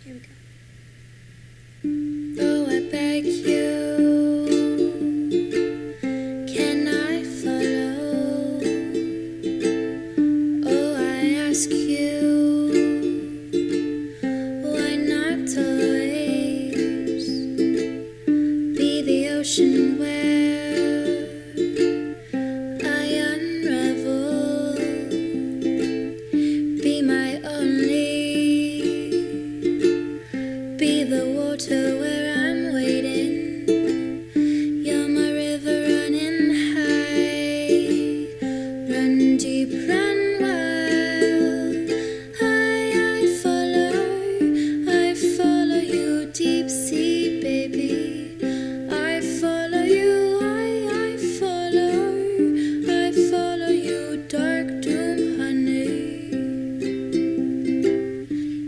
Here we go. Oh, I beg you, can I follow? Oh, I ask you, why not always be the ocean where I unravel, be my only, be the water where I'm waiting. You're my river running high, run deep, run wild. I follow you, deep sea baby. I follow you, I follow you, dark doom honey.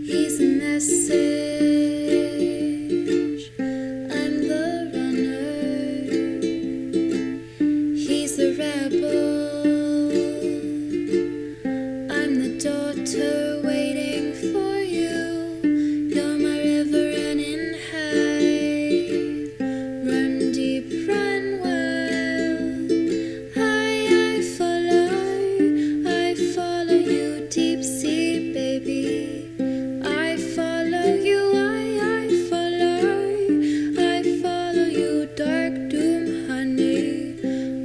He's a message, I'm the runner. He's the rebel, I'm the daughter waiting for you. You're my river running high, run deep, run wild. I follow you, deep sea baby. I follow you, I follow you, dark doom honey.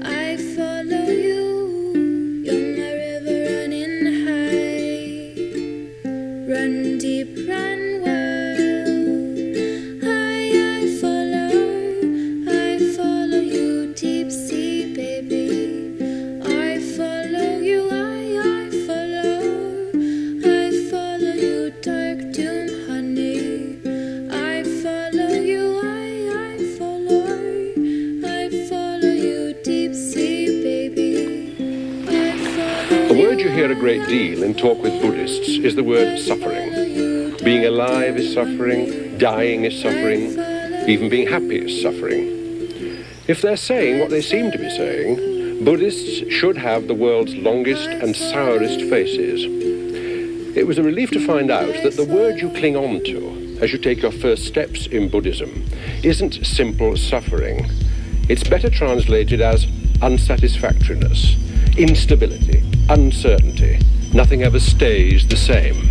I follow you, you're my river running high, run deep, run wild. I follow you, deep sea baby. I follow you, I follow you, dark doom honey. I follow you, I follow you, deep sea baby. I follow A word you hear a great deal in talk with Buddhists is the word suffering. Being alive is suffering, dying is suffering, even being happy is suffering. If they're saying what they seem to be saying, Buddhists should have the world's longest and sourest faces. It was a relief to find out that the word you cling on to as you take your first steps in Buddhism isn't simple suffering. It's better translated as unsatisfactoriness, instability, uncertainty. Nothing ever stays the same.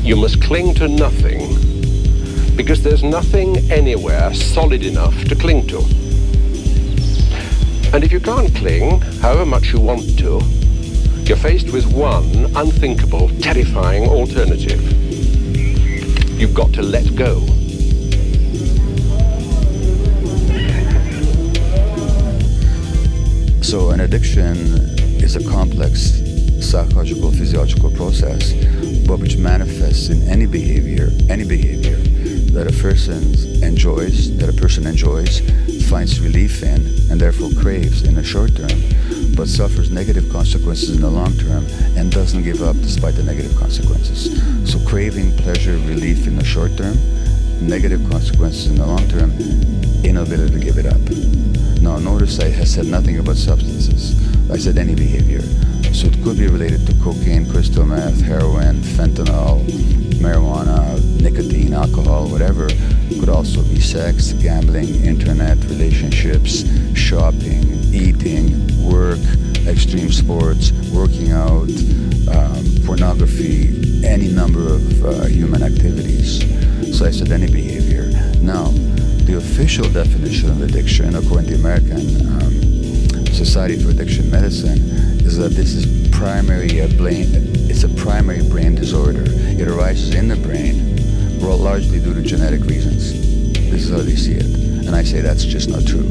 You must cling to nothing, because there's nothing anywhere solid enough to cling to. And if you can't cling, however much you want to, you're faced with one unthinkable, terrifying alternative. You've got to let go. So an addiction is a complex psychological, physiological process, but which manifests in any behavior that a person enjoys, finds relief in, and therefore craves in the short term, but suffers negative consequences in the long term and doesn't give up despite the negative consequences. So craving pleasure, relief in the short term, negative consequences in the long term, inability to give it up. Now notice I have said nothing about substances. I said any behavior. So it could be related to cocaine, crystal meth, heroin, fentanyl, marijuana, nicotine, alcohol, whatever. It could also be sex, gambling, internet, relationships, shopping, eating, work, extreme sports, working out, pornography, any number of human activities. So I said any behavior. Now, the official definition of addiction, according to the American Society for Addiction Medicine, is that this is it's a primary brain disorder. It arises in the brain, largely due to genetic reasons. This is how they see it. And I say that's just not true.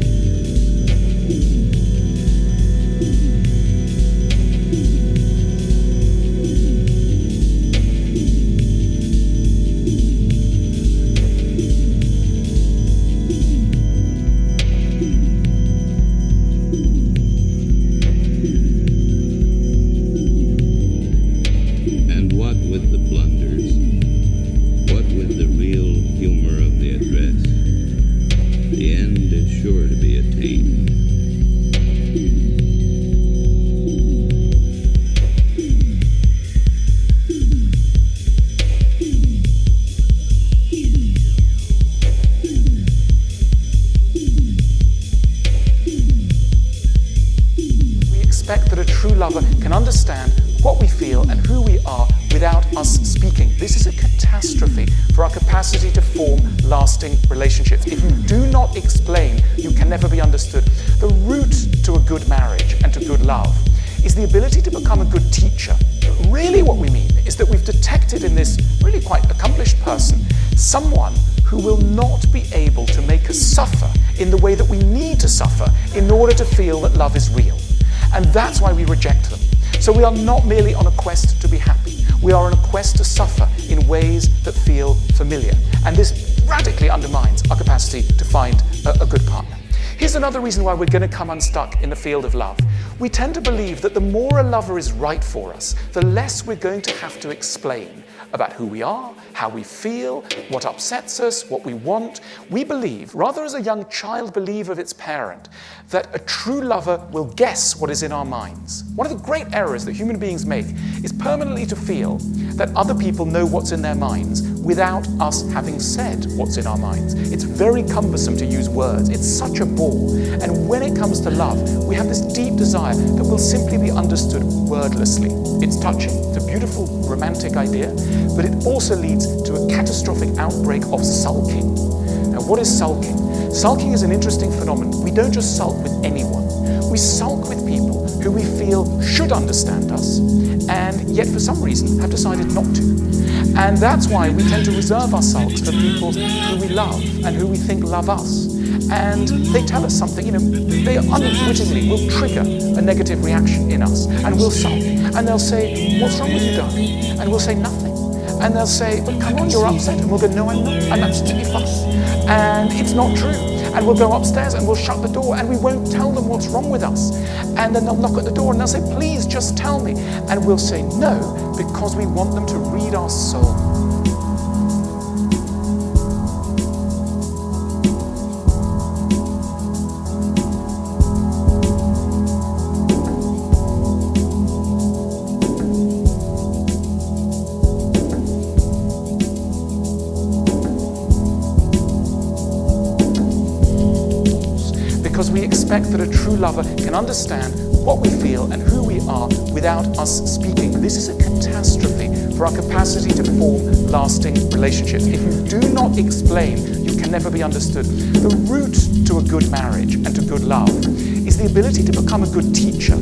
Can understand what we feel and who we are without us speaking. This is a catastrophe for our capacity to form lasting relationships. If you do not explain, you can never be understood. The route to a good marriage and to good love is the ability to become a good teacher. Really what we mean is that we've detected in this really quite accomplished person someone who will not be able to make us suffer in the way that we need to suffer in order to feel that love is real. And that's why we reject them. So we are not merely on a quest to be happy. We are on a quest to suffer in ways that feel familiar. And this radically undermines our capacity to find a good partner. Here's another reason why we're going to come unstuck in the field of love. We tend to believe that the more a lover is right for us, the less we're going to have to explain about who we are, how we feel, what upsets us, what we want. We believe, rather as a young child believes of its parent, that a true lover will guess what is in our minds. One of the great errors that human beings make is permanently to feel that other people know what's in their minds without us having said what's in our minds. It's very cumbersome to use words. It's such a bore. And when it comes to love, we have this deep desire that will simply be understood wordlessly. It's touching. It's a beautiful, romantic idea, but it also leads to a catastrophic outbreak of sulking. Now, what is sulking? Sulking is an interesting phenomenon. We don't just sulk with anyone. We sulk with people who we feel should understand us, and yet for some reason have decided not to. And that's why we tend to reserve our sulks for people who we love and who we think love us. And they tell us something, they unwittingly will trigger a negative reaction in us, and we'll sulk. And they'll say, "What's wrong with you, darling?" And we'll say, "Nothing." And they'll say, "But come on, you're upset." And we'll go, "No, I'm not. I'm absolutely fine." And it's not true. And we'll go upstairs and we'll shut the door and we won't tell them what's wrong with us. And then they'll knock at the door and they'll say, "Please just tell me." And we'll say no, because we want them to read our soul. Because we expect that a true lover can understand what we feel and who we are without us speaking. This is a catastrophe for our capacity to form lasting relationships. If you do not explain, you can never be understood. The route to a good marriage and to good love is the ability to become a good teacher.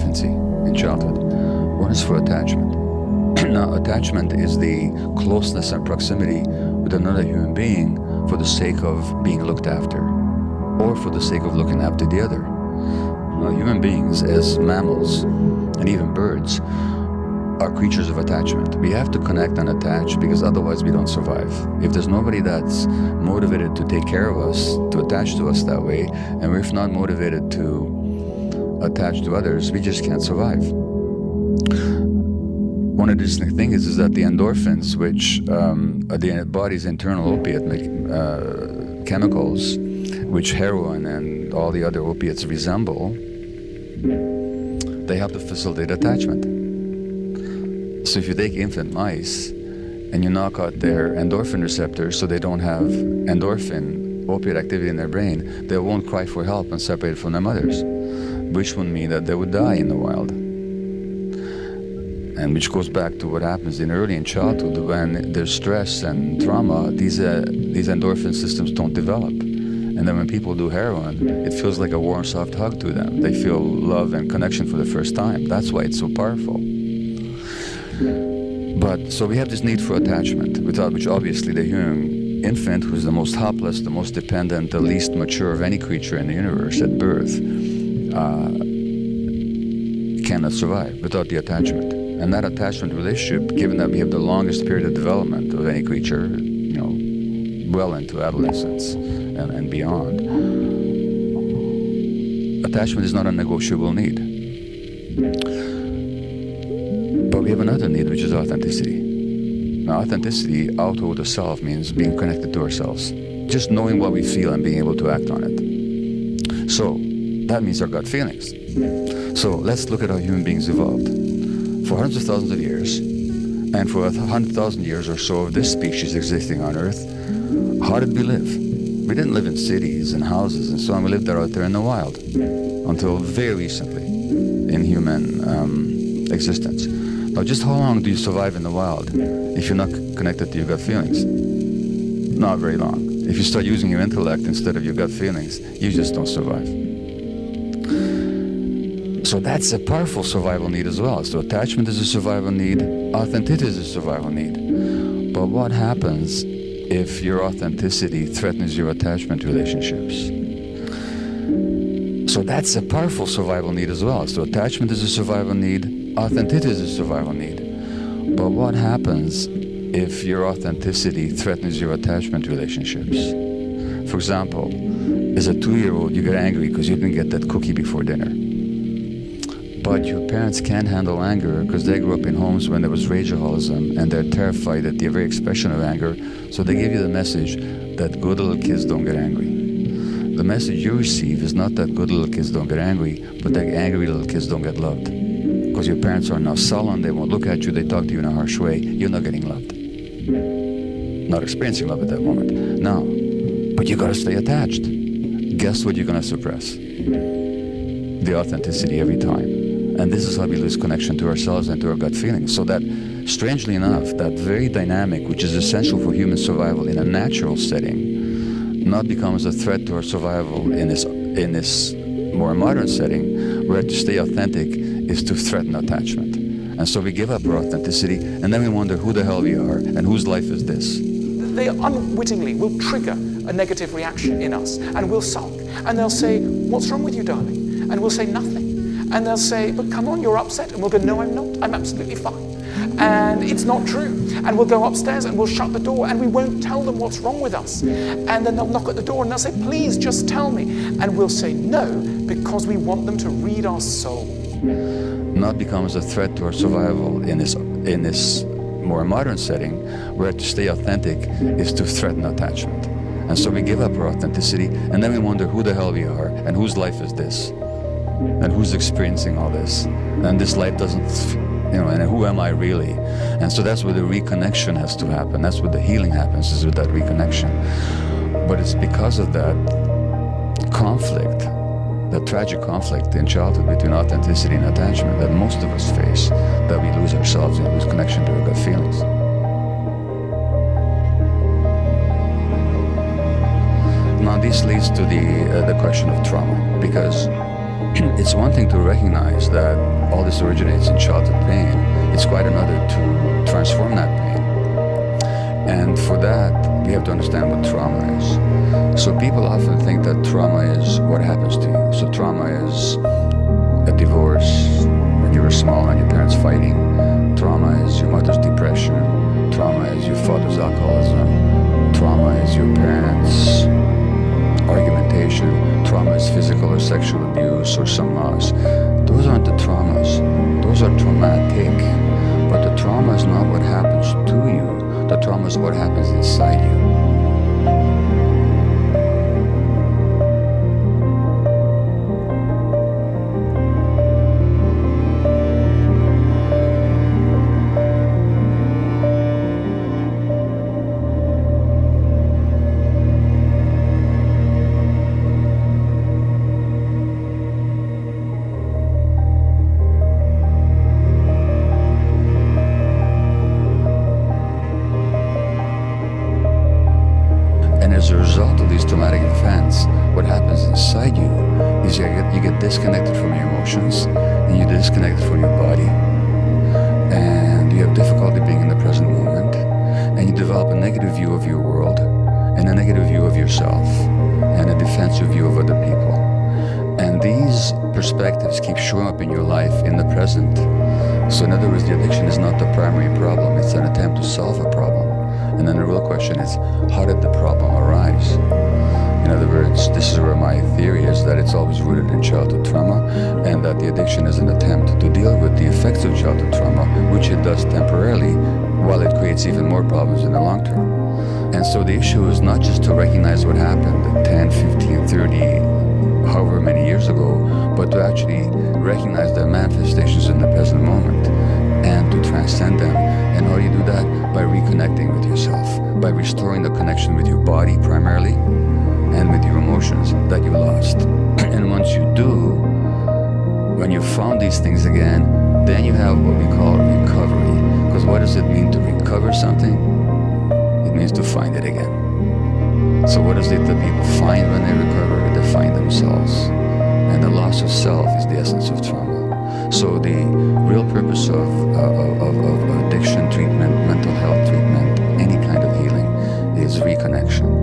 infancy, in childhood. One is for attachment. Now, attachment is the closeness and proximity with another human being for the sake of being looked after, or for the sake of looking after the other. Now, human beings, as mammals and even birds, are creatures of attachment. We have to connect and attach because otherwise we don't survive. If there's nobody that's motivated to take care of us, to attach to us that way, and we're not motivated to attach to others, we just can't survive. One interesting thing is that the endorphins, which are the body's internal opiate chemicals, which heroin and all the other opiates resemble, they help to facilitate attachment. So if you take infant mice and you knock out their endorphin receptors so they don't have endorphin, opiate activity in their brain, they won't cry for help and separate from their mothers, which would mean that they would die in the wild. And which goes back to what happens early in childhood when there's stress and trauma, these endorphin systems don't develop. And then when people do heroin, it feels like a warm, soft hug to them. They feel love and connection for the first time. That's why it's so powerful. But so we have this need for attachment, without which obviously the human infant, who's the most helpless, the most dependent, the least mature of any creature in the universe at birth, cannot survive without the attachment. And that attachment relationship, given that we have the longest period of development of any creature, well into adolescence and beyond, attachment is not a negotiable need. But we have another need, which is authenticity. Now, authenticity, auto to self, means being connected to ourselves. Just knowing what we feel and being able to act on it. So, that means our gut feelings. So, let's look at how human beings evolved. For hundreds of thousands of years, and for 100,000 years or so of this species existing on Earth, how did we live? We didn't live in cities and houses and so on. We lived out there in the wild until very recently in human existence. Now, just how long do you survive in the wild if you're not connected to your gut feelings? Not very long. If you start using your intellect instead of your gut feelings, you just don't survive. So that's a powerful survival need as well. So attachment is a survival need, authenticity is a survival need. But what happens if your authenticity threatens your attachment relationships? So that's a powerful survival need as well. So attachment is a survival need, authenticity is a survival need. But what happens if your authenticity threatens your attachment relationships? For example, as a 2-year-old, you get angry because you didn't get that cookie before dinner. But your parents can't handle anger because they grew up in homes when there was rageaholism and they're terrified at the very expression of anger. So they give you the message that good little kids don't get angry. The message you receive is not that good little kids don't get angry, but that angry little kids don't get loved. Because your parents are now sullen, they won't look at you, they talk to you in a harsh way, you're not getting loved. Not experiencing love at that moment. Now, but you gotta stay attached. Guess what you're gonna suppress? The authenticity every time. And this is how we lose connection to ourselves and to our gut feelings. So that, strangely enough, that very dynamic, which is essential for human survival in a natural setting, not becomes a threat to our survival in this more modern setting, where to stay authentic is to threaten attachment. And so we give up our authenticity, and then we wonder who the hell we are and whose life is this. They unwittingly will trigger a negative reaction in us, and we'll sulk. And they'll say, "What's wrong with you, darling?" And we'll say, "Nothing." And they'll say, "But come on, you're upset." And we'll go, "No, I'm not. I'm absolutely fine." And it's not true. And we'll go upstairs and we'll shut the door and we won't tell them what's wrong with us. And then they'll knock at the door and they'll say, "Please, just tell me." And we'll say no, because we want them to read our soul. Not becomes a threat to our survival in this more modern setting, where to stay authentic is to threaten attachment. And so we give up our authenticity, and then we wonder who the hell we are and whose life is this. And who's experiencing all this? And this life doesn't, and who am I really? And so that's where the reconnection has to happen. That's where the healing happens, is with that reconnection. But it's because of that conflict, that tragic conflict in childhood between authenticity and attachment that most of us face, that we lose ourselves and lose connection to our gut feelings. Now this leads to the question of trauma, because it's one thing to recognize that all this originates in childhood pain. It's quite another to transform that pain. And for that, we have to understand what trauma is. So people often think that trauma is what happens to you. So trauma is a divorce when you were small and your parents fighting. Trauma is your mother's depression. Trauma is your father's alcoholism. Trauma is your parents' argumentation. Trauma is physical or sexual abuse or some loss. Those aren't the traumas. Those are traumatic. But the trauma is not what happens to you. The trauma is what happens inside you. As a result of these traumatic events, what happens inside you is you get disconnected from your emotions, and you disconnected from your body, and you have difficulty being in the present moment, and you develop a negative view of your world, and a negative view of yourself, and a defensive view of other people. And these perspectives keep showing up in your life in the present. So in other words, the addiction is not the primary problem, it's an attempt to solve a problem. And then the real question is, how did the problem arise? In other words, this is where my theory is that it's always rooted in childhood trauma, and that the addiction is an attempt to deal with the effects of childhood trauma, which it does temporarily, while it creates even more problems in the long term. And so the issue is not just to recognize what happened 10, 15, 30, however many years ago, but to actually recognize the manifestations in the present moment and to transcend them. And how do you do that? By reconnecting with yourself, by restoring the connection with your body primarily and with your emotions that you lost. And once you do, when you've found these things again, then you have what we call recovery. Because what does it mean to recover something? It means to find it again. So what is it that people find when they recover? They find themselves. And the loss of self is the essence of trauma. So the real purpose of addiction treatment, mental health treatment, any kind of healing is reconnection.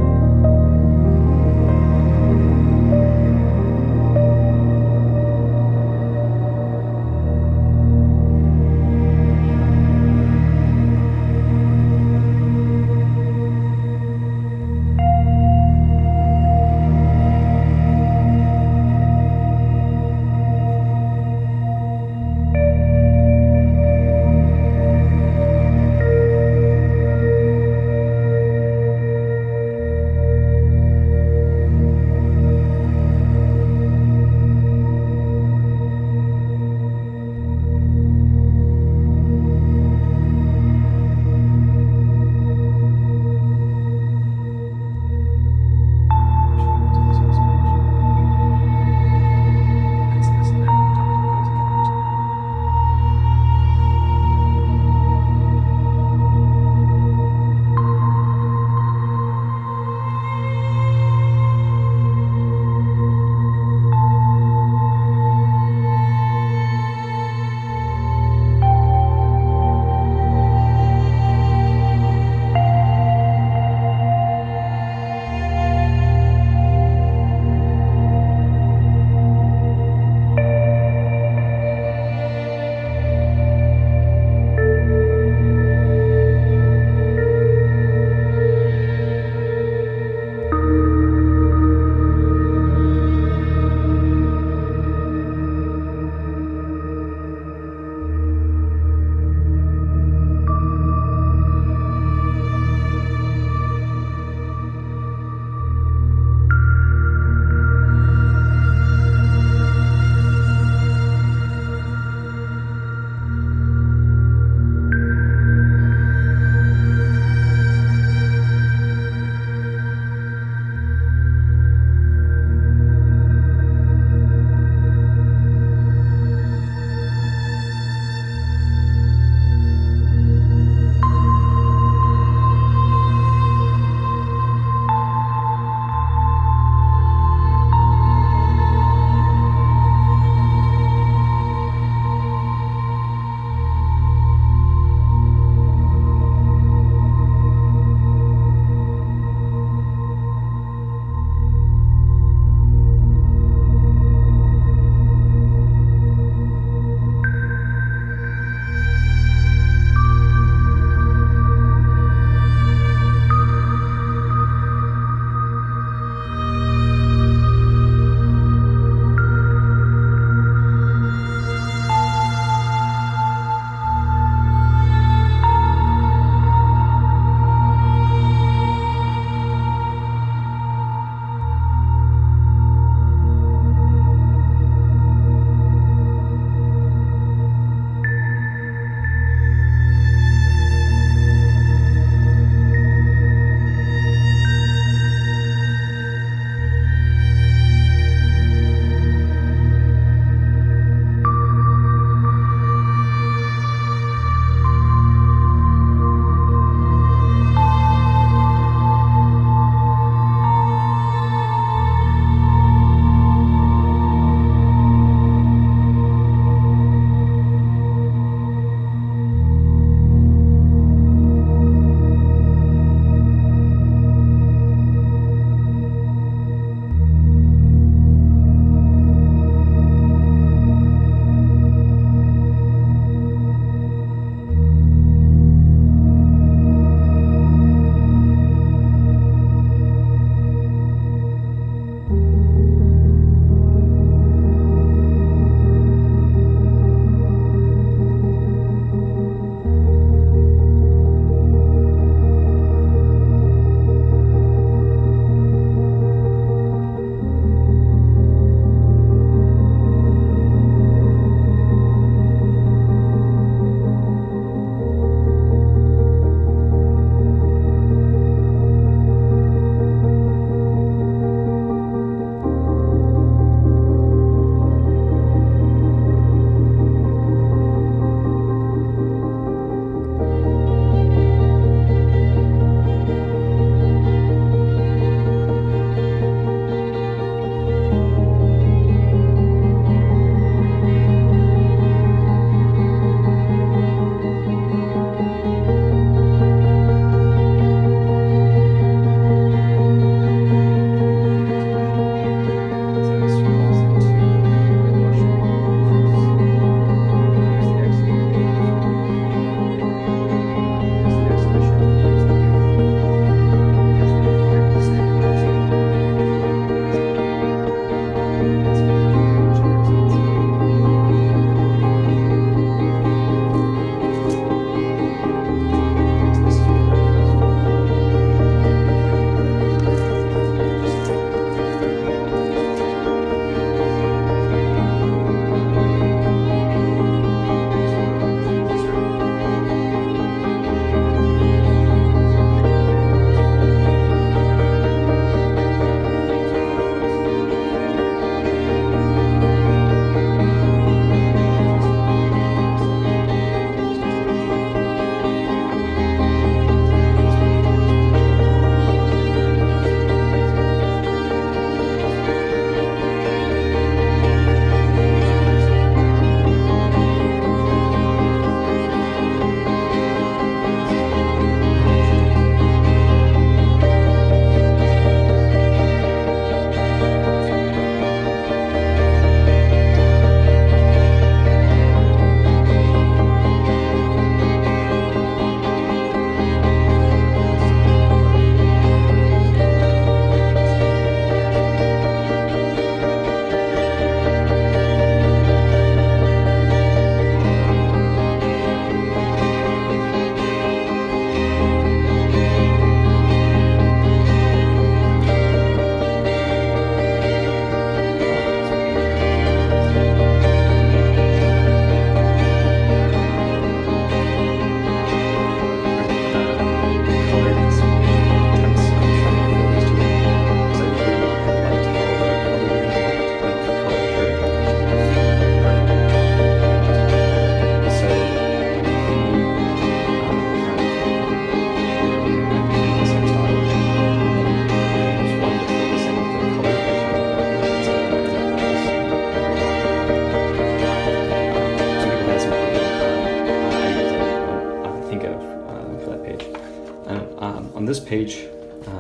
this page,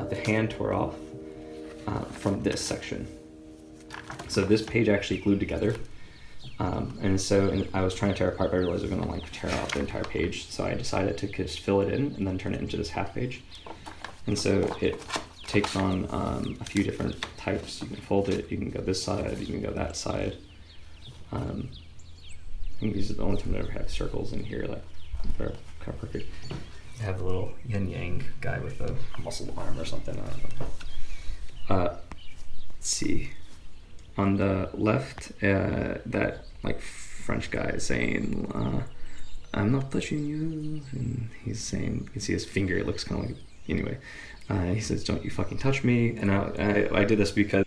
the hand tore off from this section. So this page actually glued together. And I was trying to tear it apart, but I realized I was going to like tear out the entire page. So I decided to just fill it in and then turn it into this half page. And so it takes on a few different types. You can fold it, you can go this side, you can go that side. I think these are the only time I ever have circles in here, like they're kind of perfect. You have a little yin yang guy with a muscle arm or something. I don't know. Let's see. On the left, that like French guy is saying, "I'm not touching you," and he's saying, you can see his finger. It looks kind of like, anyway. He says, "Don't you fucking touch me." And I did this because